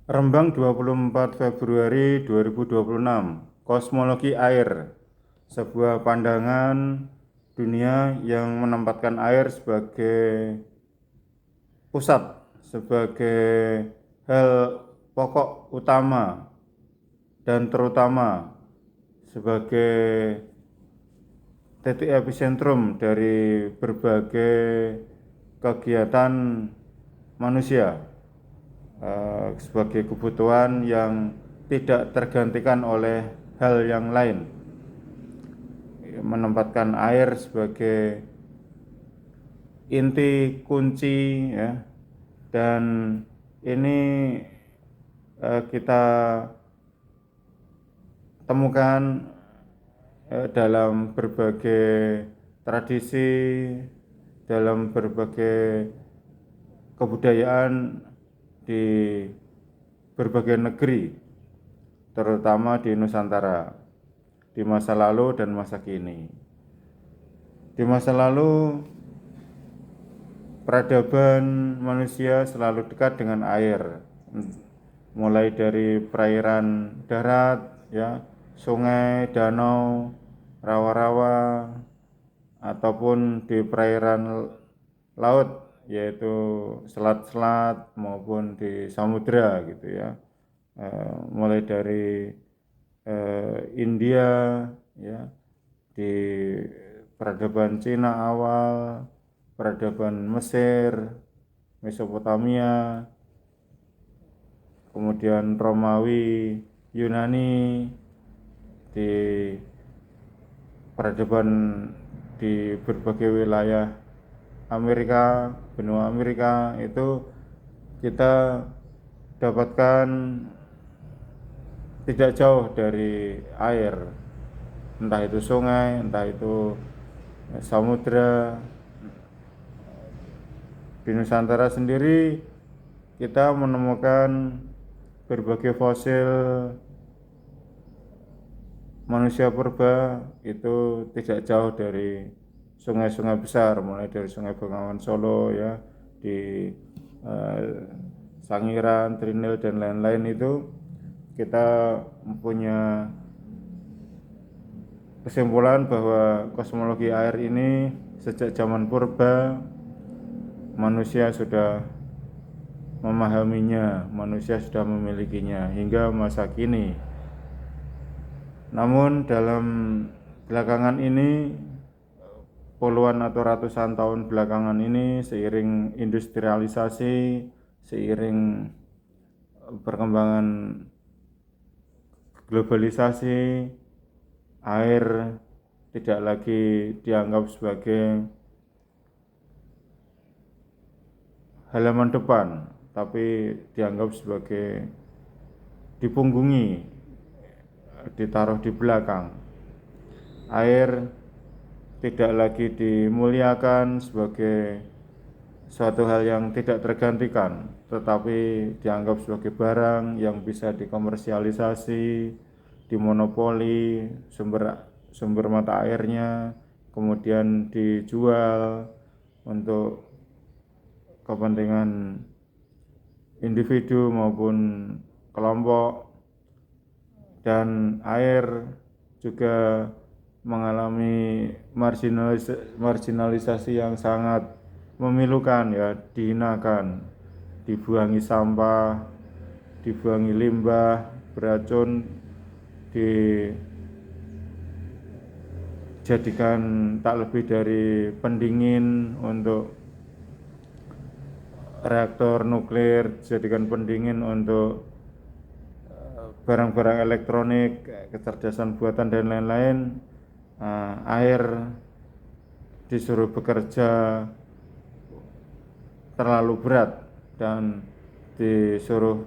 Rembang 24 Februari 2026. Kosmologi air. Sebuah pandangan dunia yang menempatkan air sebagai pusat, sebagai hal pokok utama dan terutama sebagai titik epicentrum dari berbagai kegiatan manusia, sebagai kebutuhan yang tidak tergantikan oleh hal yang lain, menempatkan air sebagai inti kunci, ya. Dan ini kita temukan dalam berbagai tradisi, dalam berbagai kebudayaan di berbagai negeri, terutama di Nusantara, di masa lalu dan masa kini. Di masa lalu, peradaban manusia selalu dekat dengan air, mulai dari perairan darat, ya, sungai, danau, rawa-rawa, ataupun di perairan laut, yaitu selat-selat maupun di samudera, gitu ya. Mulai dari India, ya, di peradaban Cina awal, peradaban Mesir, Mesopotamia, kemudian Romawi, Yunani, di peradaban di berbagai wilayah Amerika, benua Amerika, itu kita dapatkan tidak jauh dari air, entah itu sungai, entah itu samudra. Di Nusantara sendiri kita menemukan berbagai fosil manusia purba itu tidak jauh dari sungai-sungai besar, mulai dari Sungai Bengawan Solo, ya, di Sangiran, Trinil, dan lain-lain. Itu kita mempunyai kesimpulan bahwa kosmologi air ini sejak zaman purba manusia sudah memahaminya, manusia sudah memilikinya hingga masa kini. Namun dalam belakangan ini, puluhan atau ratusan tahun belakangan ini, seiring industrialisasi, seiring perkembangan globalisasi, air tidak lagi dianggap sebagai halaman depan, tapi dianggap sebagai dipunggungi, ditaruh di belakang. Air tidak lagi dimuliakan sebagai suatu hal yang tidak tergantikan, tetapi dianggap sebagai barang yang bisa dikomersialisasi, dimonopoli sumber mata airnya, kemudian dijual untuk kepentingan individu maupun kelompok. Dan air juga mengalami marginalisasi yang sangat memilukan, ya, dihinakan, dibuangi sampah, dibuangi limbah beracun, dijadikan tak lebih dari pendingin untuk reaktor nuklir, dijadikan pendingin untuk barang-barang elektronik, kecerdasan buatan, dan lain-lain. Air disuruh bekerja terlalu berat dan disuruh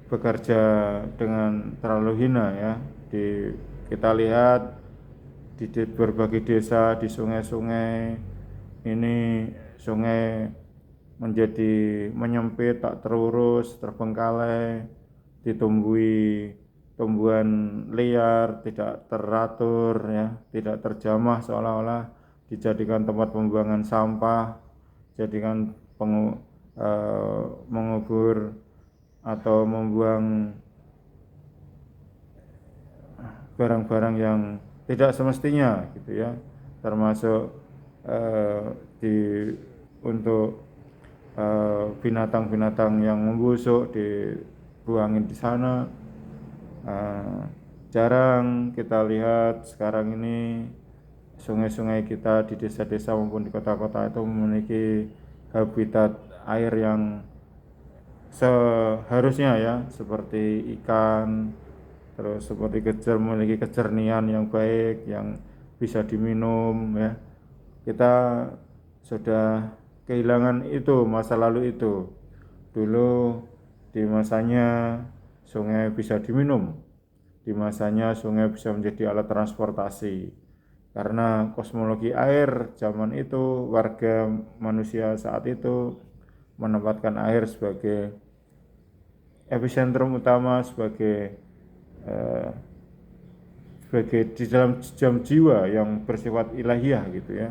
bekerja dengan terlalu hina, ya. Kita lihat di berbagai desa, di sungai-sungai ini, sungai menjadi menyempit, tak terurus, terbengkalai, ditumbuhi tumbuhan liar, tidak teratur, ya, tidak terjamah, seolah-olah dijadikan tempat pembuangan sampah, jadikan mengubur atau membuang barang-barang yang tidak semestinya gitu ya, termasuk di untuk binatang-binatang yang membusuk dibuangin di sana. Jarang kita lihat sekarang ini sungai-sungai kita di desa-desa maupun di kota-kota itu memiliki habitat air yang seharusnya ya, seperti ikan, terus seperti memiliki kejernihan yang baik yang bisa diminum ya. Kita sudah kehilangan itu, masa lalu itu. Dulu di masanya sungai bisa diminum, di masanya sungai bisa menjadi alat transportasi. Karena kosmologi air zaman itu, warga manusia saat itu menempatkan air sebagai epicentrum utama, sebagai di dalam jam jiwa yang bersifat ilahiyah gitu ya.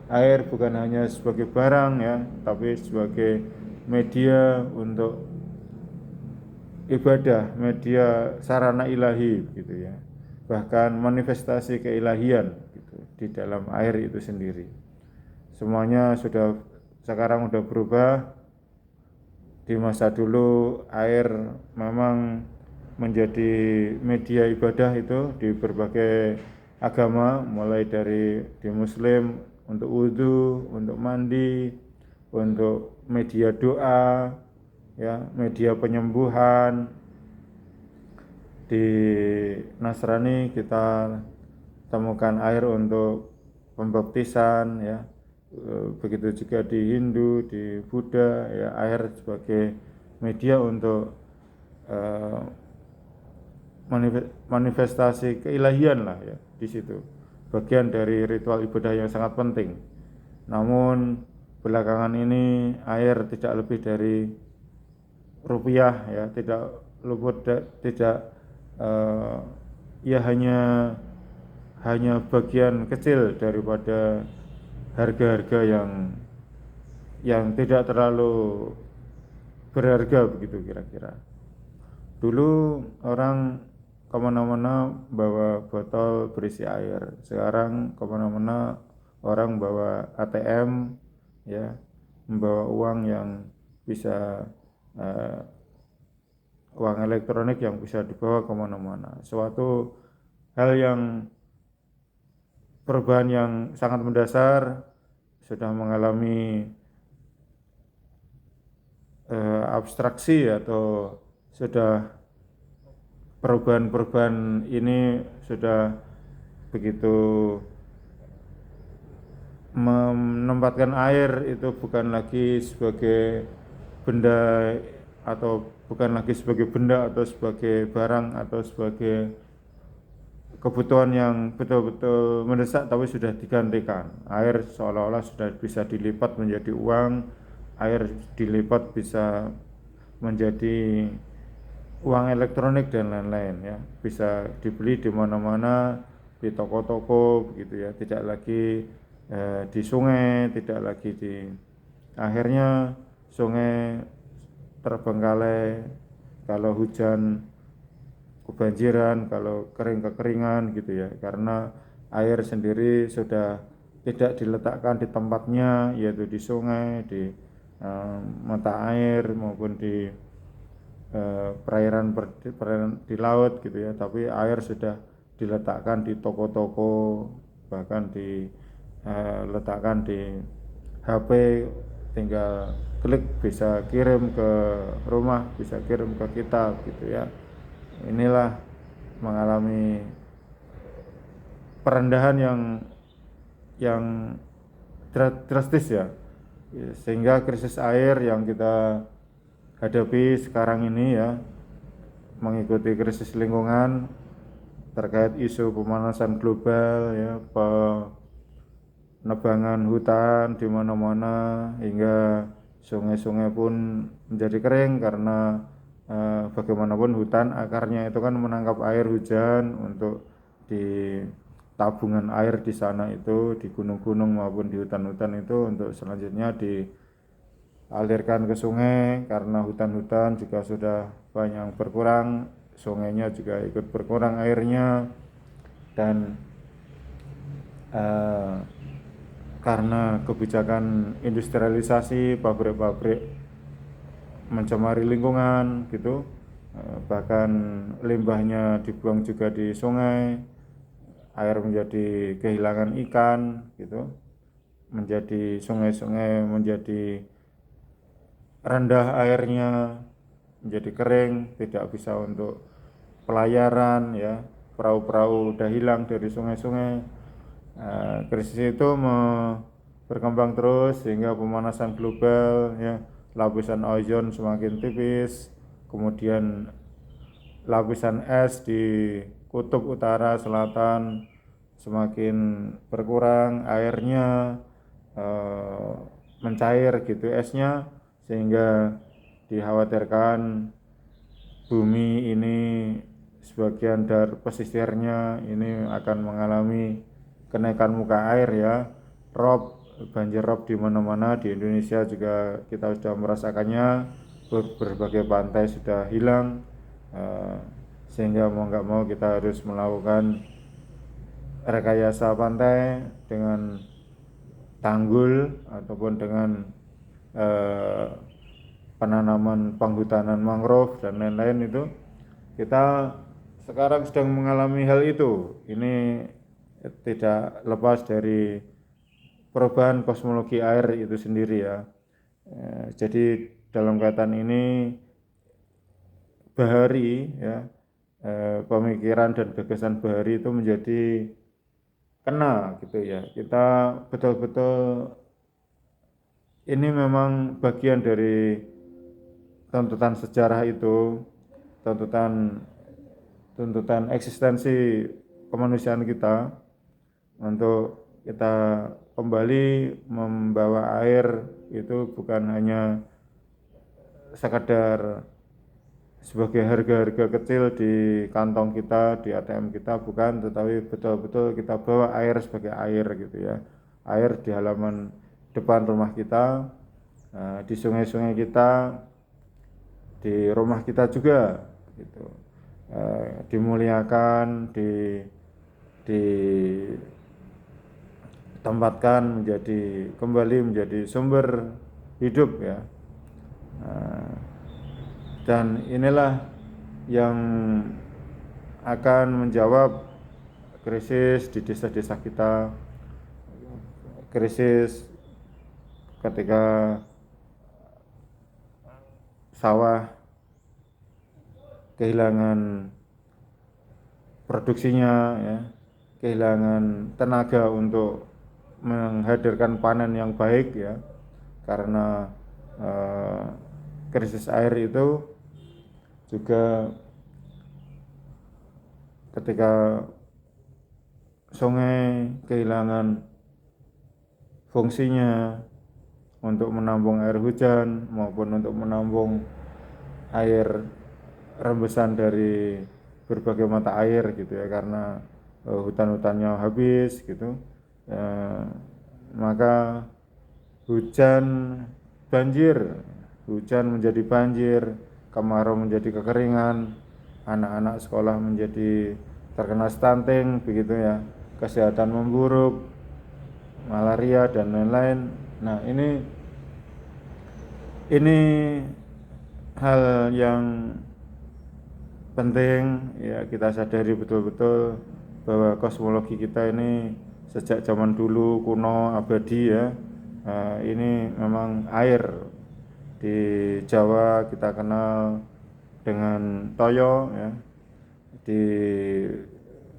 Air bukan hanya sebagai barang ya, tapi sebagai media untuk ibadah, media sarana ilahi gitu ya. Bahkan manifestasi keilahian gitu di dalam air itu sendiri. Semuanya sekarang sudah berubah. Di masa dulu air memang menjadi media ibadah itu di berbagai agama, mulai dari di Muslim untuk wudhu, untuk mandi, untuk media doa, ya, media penyembuhan. Di Nasrani kita temukan air untuk pembaptisan, ya. Begitu juga di Hindu, di Buddha, ya, air sebagai media untuk manifestasi keilahian lah ya di situ. Bagian dari ritual ibadah yang sangat penting. Namun belakangan ini air tidak lebih dari rupiah ya, tidak luput tidak ya hanya bagian kecil daripada harga-harga yang tidak terlalu berharga begitu kira-kira. Dulu orang kemana-mana bawa botol berisi air, sekarang kemana-mana orang bawa ATM ya, membawa uang yang bisa uang elektronik yang bisa dibawa kemana-mana. Suatu hal yang perubahan yang sangat mendasar, sudah mengalami abstraksi atau sudah perubahan-perubahan ini sudah begitu menempatkan air itu bukan lagi sebagai benda atau bukan lagi sebagai benda atau sebagai barang atau sebagai kebutuhan yang betul-betul mendesak, tapi sudah digantikan. Air seolah-olah sudah bisa dilipat menjadi uang, air dilipat bisa menjadi uang elektronik dan lain-lain ya, bisa dibeli di mana-mana, di toko-toko begitu ya, tidak lagi di sungai, tidak lagi akhirnya sungai terbengkalai kalau hujan, kebanjiran, kalau kering kekeringan gitu ya, karena air sendiri sudah tidak diletakkan di tempatnya, yaitu di sungai, di mata air maupun di perairan di laut gitu ya, tapi air sudah diletakkan di toko-toko, bahkan diletakkan di HP, tinggal klik bisa kirim ke rumah, bisa kirim ke kita gitu ya. Inilah mengalami perendahan yang drastis ya, sehingga krisis air yang kita hadapi sekarang ini ya, mengikuti krisis lingkungan terkait isu pemanasan global ya, penebangan hutan di mana-mana hingga sungai-sungai pun menjadi kering karena bagaimanapun hutan akarnya itu kan menangkap air hujan untuk di tabungan air di sana itu, di gunung-gunung maupun di hutan-hutan itu, untuk selanjutnya alirkan ke sungai karena hutan-hutan juga sudah banyak berkurang, sungainya juga ikut berkurang airnya. Dan karena kebijakan industrialisasi, pabrik-pabrik mencemari lingkungan gitu, bahkan limbahnya dibuang juga di sungai, air menjadi kehilangan ikan gitu, menjadi sungai-sungai menjadi rendah airnya, menjadi kering, tidak bisa untuk pelayaran ya, perahu-perahu udah hilang dari sungai-sungai. Krisis itu berkembang terus sehingga pemanasan global ya, lapisan ozon semakin tipis, kemudian lapisan es di kutub utara selatan semakin berkurang, airnya mencair gitu esnya, sehingga dikhawatirkan bumi ini sebagian dari pesisirnya ini akan mengalami kenaikan muka air ya, banjir rob di mana-mana. Di Indonesia juga kita sudah merasakannya, berbagai pantai sudah hilang, sehingga mau nggak mau kita harus melakukan rekayasa pantai dengan tanggul ataupun dengan penanaman penghutanan mangrove dan lain-lain. Itu kita sekarang sedang mengalami hal itu. Ini tidak lepas dari perubahan kosmologi air itu sendiri ya. Jadi dalam kaitan ini Bahari ya, pemikiran dan gagasan Bahari itu menjadi kena gitu ya. Kita betul-betul ini memang bagian dari tuntutan sejarah itu, tuntutan eksistensi kemanusiaan kita, untuk kita kembali membawa air itu bukan hanya sekadar sebagai harga-harga kecil di kantong kita, di ATM kita, bukan, tetapi betul-betul kita bawa air sebagai air gitu ya. Air di halaman depan rumah kita, di sungai-sungai kita, di rumah kita juga gitu. Dimuliakan, ditempatkan kembali menjadi sumber hidup ya. Dan inilah yang akan menjawab krisis di desa-desa kita, krisis ketika sawah kehilangan produksinya ya, kehilangan tenaga untuk menghadirkan panen yang baik ya, karena krisis air itu juga ketika sungai kehilangan fungsinya untuk menampung air hujan maupun untuk menampung air rembesan dari berbagai mata air gitu ya, karena hutan-hutannya habis gitu, maka hujan menjadi banjir, kemarau menjadi kekeringan, anak-anak sekolah menjadi terkena stunting begitu ya, kesehatan memburuk, malaria dan lain-lain. Nah, ini hal yang penting ya, kita sadari betul-betul bahwa kosmologi kita ini sejak zaman dulu kuno abadi ya. Ini memang air. Di Jawa kita kenal dengan toyo ya, di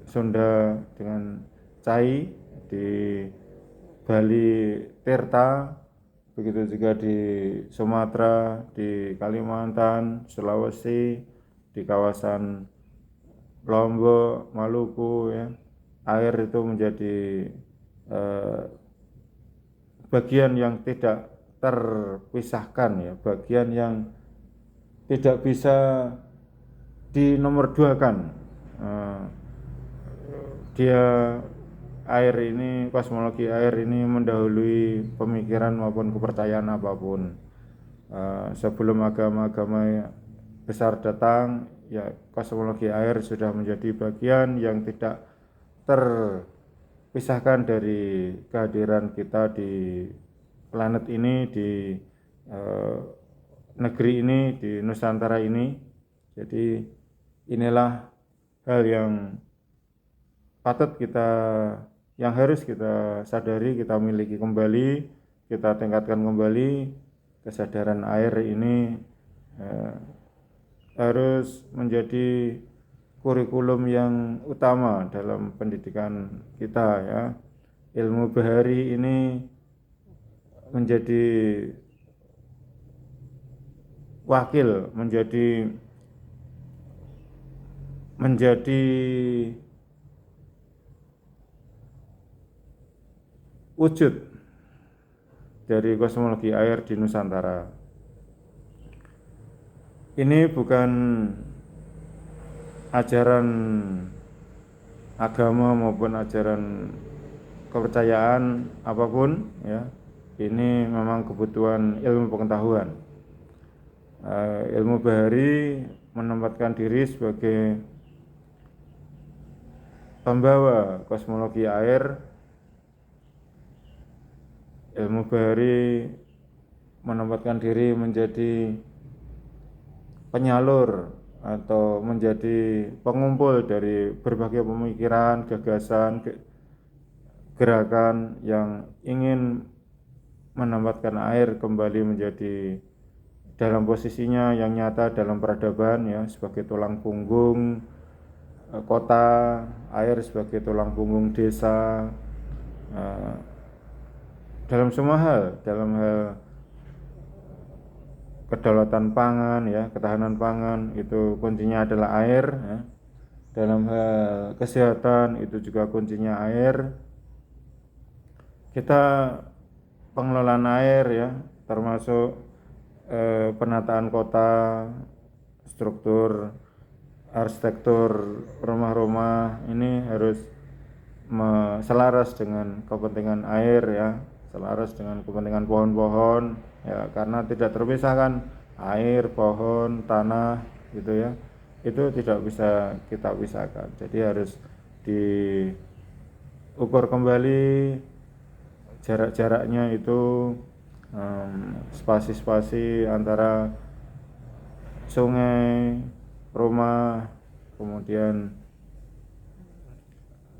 Sunda dengan cai, di Bali tirta, begitu juga di Sumatera, di Kalimantan, Sulawesi, di kawasan Lombok, Maluku ya. Air itu menjadi bagian yang tidak terpisahkan ya, bagian yang tidak bisa dinomorduakan. Kosmologi air ini mendahului pemikiran maupun kepercayaan apapun. Sebelum agama-agama besar datang, ya kosmologi air sudah menjadi bagian yang tidak terpisahkan dari kehadiran kita di planet ini, di negeri ini, di Nusantara ini. Jadi inilah hal yang patut kita, yang harus kita sadari, kita miliki kembali, kita tingkatkan kembali. Kesadaran air ini harus menjadi kurikulum yang utama dalam pendidikan kita, ya. Ilmu bahari ini menjadi wakil, menjadi wujud dari kosmologi air di Nusantara. Ini bukan ajaran agama maupun ajaran kepercayaan apapun, ya. Ini memang kebutuhan ilmu pengetahuan. Ilmu bahari menempatkan diri sebagai pembawa kosmologi air. Ilmu bahari menempatkan diri menjadi penyalur atau menjadi pengumpul dari berbagai pemikiran, gagasan, gerakan yang ingin menempatkan air kembali menjadi dalam posisinya yang nyata dalam peradaban, ya, sebagai tulang punggung kota, air sebagai tulang punggung desa, dalam semua hal, dalam hal kedaulatan pangan, ya, ketahanan pangan, itu kuncinya adalah air, ya. Dalam hal kesehatan itu juga kuncinya air. Kita pengelolaan air, ya, termasuk penataan kota, struktur arsitektur rumah-rumah ini harus selaras dengan kepentingan air, ya, selaras dengan kepentingan pohon-pohon, ya, karena tidak terpisahkan air, pohon, tanah, gitu, ya. Itu tidak bisa kita pisahkan. Jadi harus diukur kembali jarak-jaraknya itu, spasi-spasi antara sungai, rumah, kemudian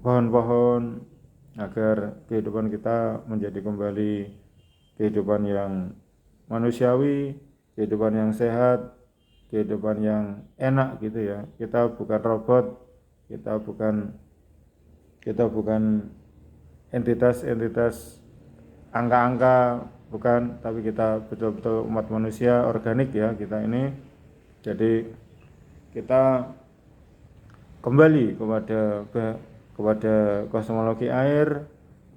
pohon-pohon, agar kehidupan kita menjadi kembali kehidupan yang manusiawi, kehidupan yang sehat, kehidupan yang enak, gitu, ya. Kita bukan robot, kita bukan entitas-entitas angka-angka, bukan, tapi kita betul-betul umat manusia organik, ya, kita ini. Jadi kita kembali kepada kosmologi air,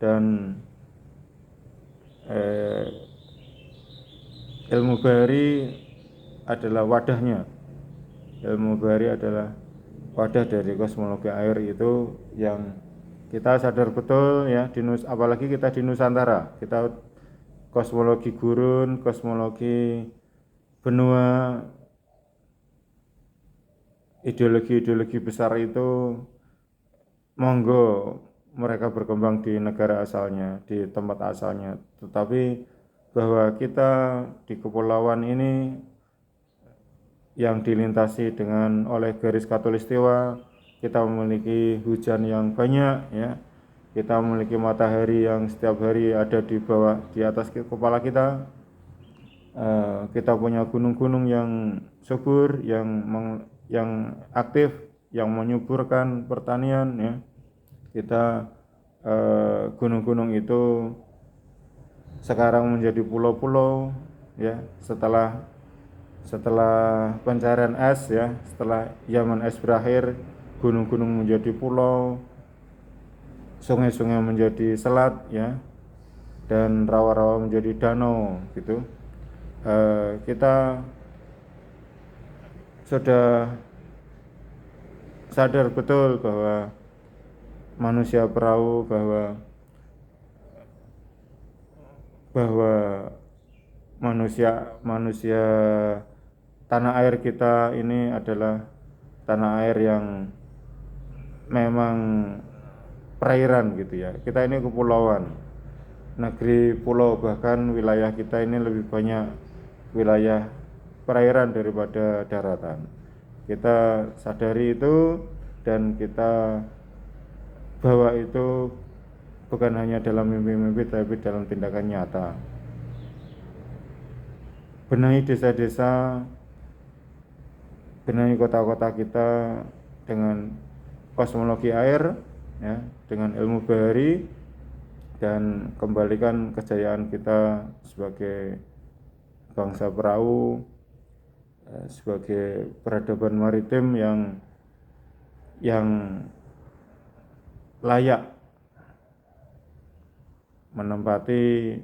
dan ilmu bahari adalah wadahnya. Ilmu bahari adalah wadah dari kosmologi air itu, yang kita sadar betul, ya, apalagi kita di Nusantara, kita kosmologi gurun, kosmologi benua, ideologi-ideologi besar itu monggo mereka berkembang di negara asalnya, di tempat asalnya, tetapi bahwa kita di kepulauan ini yang dilintasi oleh garis khatulistiwa, kita memiliki hujan yang banyak, ya, kita memiliki matahari yang setiap hari ada di atas kepala kita, kita punya gunung-gunung yang subur, yang aktif, yang menyuburkan pertanian, ya. Kita gunung-gunung itu sekarang menjadi pulau-pulau, ya, setelah pencarian es, ya, setelah zaman es berakhir, gunung-gunung menjadi pulau, sungai-sungai menjadi selat, ya, dan rawa-rawa menjadi danau, gitu. Kita sudah sadar betul bahwa manusia perahu, bahwa manusia tanah air kita ini adalah tanah air yang memang perairan gitu ya. Kita ini kepulauan, negeri pulau, bahkan wilayah kita ini lebih banyak wilayah perairan daripada daratan. Kita sadari itu dan kita bawa itu bukan hanya dalam mimpi-mimpi tapi dalam tindakan nyata. Benahi desa-desa, benahi kota-kota kita dengan kosmologi air ya, dengan ilmu bahari, dan kembalikan kejayaan kita sebagai bangsa perahu, sebagai peradaban maritim yang layak menempati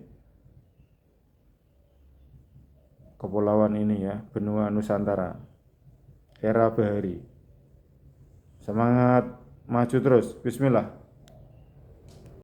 kepulauan ini ya, benua Nusantara, era bahari. Semangat, maju terus, bismillah.